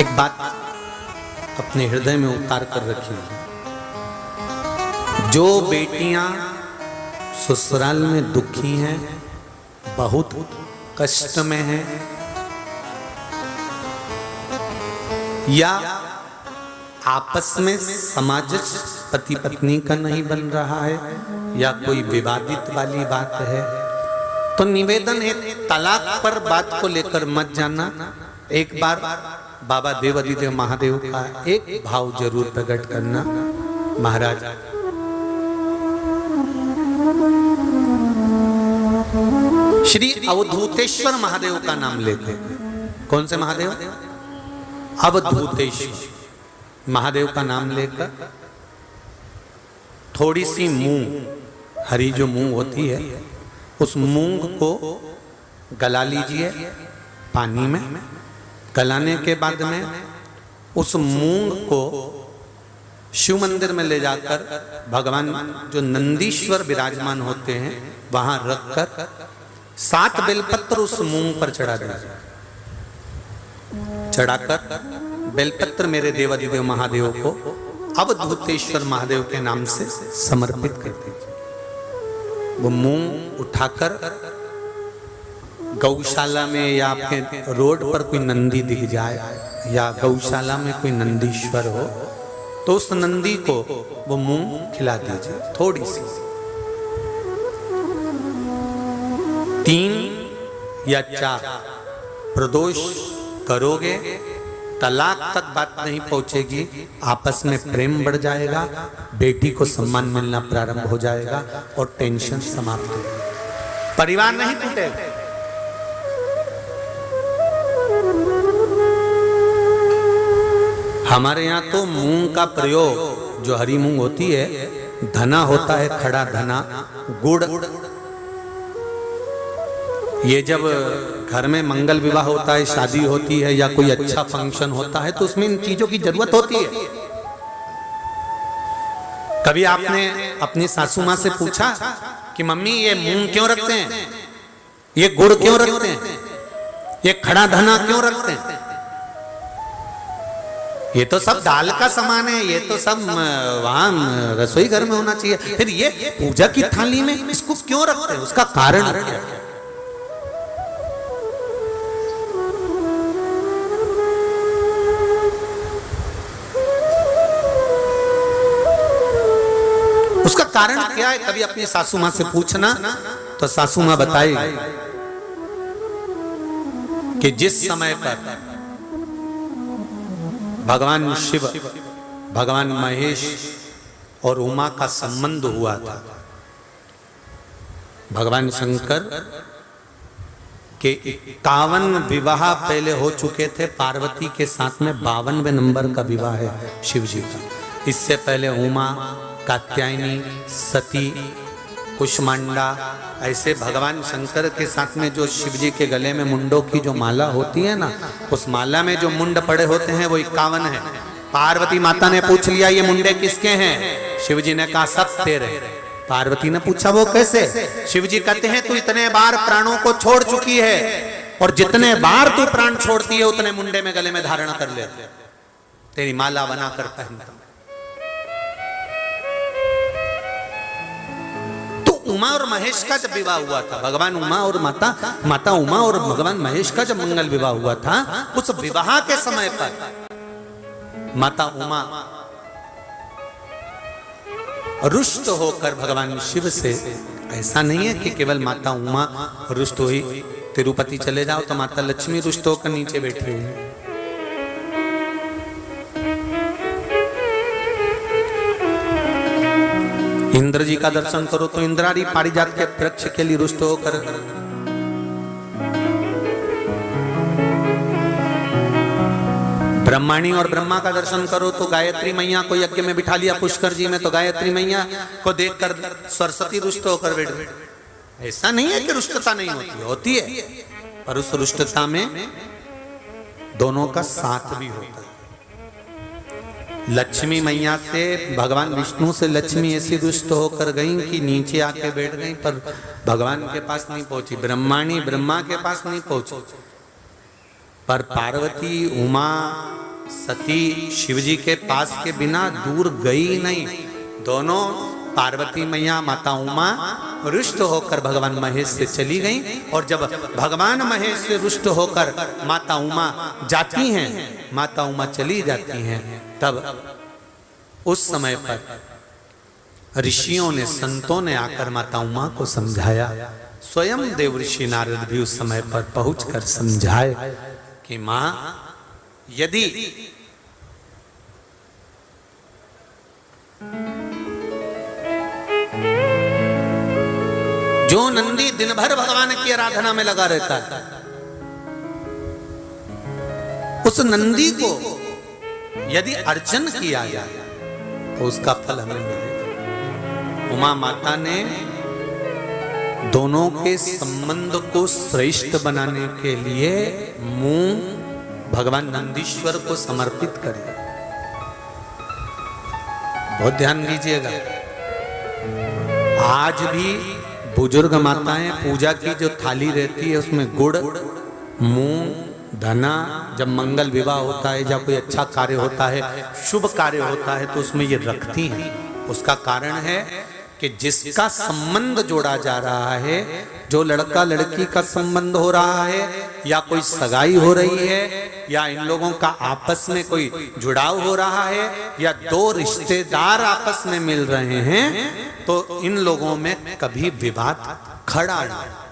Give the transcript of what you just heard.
एक बात अपने हृदय में उतार कर रखिए, जो बेटियां ससुराल में दुखी हैं, बहुत कष्ट में हैं, या आपस में सामंजस्य पति पत्नी का नहीं बन रहा है, या कोई विवादित वाली बात है, तो निवेदन है तलाक पर बात को लेकर मत जाना। एक बार बाबा देवाधिदेव महादेव का एक भाव जरूर प्रकट करना। महाराज, श्री अवधूतेश्वर महादेव का नाम लेते। कौन से महादेव? अवधूतेश्वर महादेव का नाम लेकर थोड़ी सी मूंग, हरी जो मूंग होती है, उस मूंग को गला लीजिए पानी में। गलाने के बाद में उस मूंग को शिव मंदिर में ले जाकर भगवान जो नंदीश्वर विराजमान होते हैं वहां रखकर 7 बेलपत्र उस मूंग पर चढ़ा दीजिए। चढ़ाकर बेलपत्र मेरे देवाधिदेव महादेव को अवधूतेश्वर महादेव के नाम से समर्पित कर दीजिए। वो मूंग उठाकर गौशाला में या आपके रोड पर कोई नंदी दिख जाए या गौशाला में कोई नंदीश्वर हो तो उस नंदी को वो मूंग खिला दीजिए थोड़ी सी। 3 या 4 प्रदोष करोगे, तलाक तक बात नहीं पहुंचेगी, आपस में प्रेम बढ़ जाएगा, बेटी को सम्मान मिलना प्रारंभ हो जाएगा और टेंशन समाप्त होगी, परिवार नहीं टूटेगा। हमारे यहाँ तो मूंग का प्रयोग, जो हरी मूंग होती है, धना होता है, खड़ा धना, गुड़, ये जब घर में मंगल विवाह होता है, शादी होती है या कोई अच्छा फंक्शन होता है तो उसमें इन चीजों की जरूरत होती है। कभी आपने अपनी सासू माँ से पूछा कि मम्मी ये मूंग क्यों रखते हैं, ये गुड़ क्यों रखते हैं, ये खड़ा धना क्यों रखते हैं? ये तो सब दाल का सामान है, ये तो सब वहां रसोई घर में होना चाहिए, फिर ये पूजा की थाली में इसको क्यों रखते हैं? उसका कारण क्या है? उसका कारण क्या है? कभी अपनी सासू माँ से पूछना तो सासू माँ बताएगी कि जिस समय पर भगवान शिव, भगवान महेश और उमा का संबंध हुआ था, भगवान शंकर के 51 विवाह पहले हो चुके थे, पार्वती के साथ में 52वें नंबर का विवाह है शिव जी का। इससे पहले उमा, कात्यायनी, सती, कुष्मांडा, ऐसे भगवान शंकर के साथ में जो शिव जी के गले में मुंडों की जो माला होती है ना, उस माला में जो मुंड पड़े होते हैं वो 51 है। पार्वती माता ने पूछ लिया ये मुंडे किसके हैं? शिव जी ने कहा सब तेरे। पार्वती ने पूछा वो कैसे? शिव जी कहते हैं तू इतने बार प्राणों को छोड़ चुकी है और जितने बार तू प्राण छोड़ती है उतने मुंडे में गले में धारण कर ले, तेरी माला बनाकर पहनता। उमा और महेश का जब विवाह हुआ था, भगवान उमा और माता उमा और भगवान महेश का जब मंगल विवाह हुआ था, उस विवाह के समय पर माता उमा रुष्ट होकर भगवान शिव से, ऐसा नहीं है कि केवल माता उमा रुष्ट हुई, तिरुपति चले जाओ तो माता लक्ष्मी रुष्ट होकर नीचे बैठी हुई है। इंद्र जी का दर्शन करो तो इंद्रारी पारिजात के वृक्ष के लिए रुष्ट होकर, ब्रह्माणी और ब्रह्मा का दर्शन करो तो गायत्री मैया को यज्ञ में बिठा लिया पुष्कर जी में, तो गायत्री मैया को देखकर सरस्वती रुष्ट होकर बैठ गई। ऐसा नहीं है कि रुष्टता नहीं होती है, पर उस रुष्टता में दोनों का साथ भी होता है। लक्ष्मी मैया से, भगवान विष्णु से लक्ष्मी ऐसी रुष्ट होकर गई कि नीचे आके बैठ गई, पर भगवान के पास नहीं पहुंची। ब्रह्माणी ब्रह्मा के पास नहीं पहुंची, पर पार्वती, उमा सती शिवजी के पास के बिना दूर गई नहीं। दोनों पार्वती मैया माता उमा रुष्ट होकर भगवान महेश से चली गईं। और जब भगवान महेश से रुष्ट होकर माता उमा जाती हैं, माता उमा चली जाती हैं, तब उस समय पर ऋषियों ने, संतों ने आकर माता उमा को समझाया। स्वयं देवऋषि नारद भी उस समय पर पहुंचकर समझाए कि मां, यदि जो नंदी दिन भर भगवान की आराधना में लगा रहता है, उस नंदी को यदि अर्चन किया जाए तो उसका फल हमें मिलेगा। उमा माता ने दोनों के संबंध को श्रेष्ठ बनाने के लिए मुंह भगवान नंदीश्वर को समर्पित करे। बहुत ध्यान दीजिएगा, आज भी बुजुर्ग माताएं पूजा की जो थाली रहती है उसमें गुड़, मूंग, धना, जब मंगल विवाह होता है या कोई अच्छा कार्य होता है, शुभ कार्य होता है, तो उसमें ये रखती हैं। उसका कारण है कि जिसका संबंध जोड़ा जा रहा है, जो लड़का लड़की का संबंध हो रहा है, या कोई सगाई हो रही है, या इन लोगों का आपस में कोई जुड़ाव हो रहा है, या दो रिश्तेदार आपस में मिल रहे हैं, तो इन लोगों में कभी विवाद खड़ा नहीं।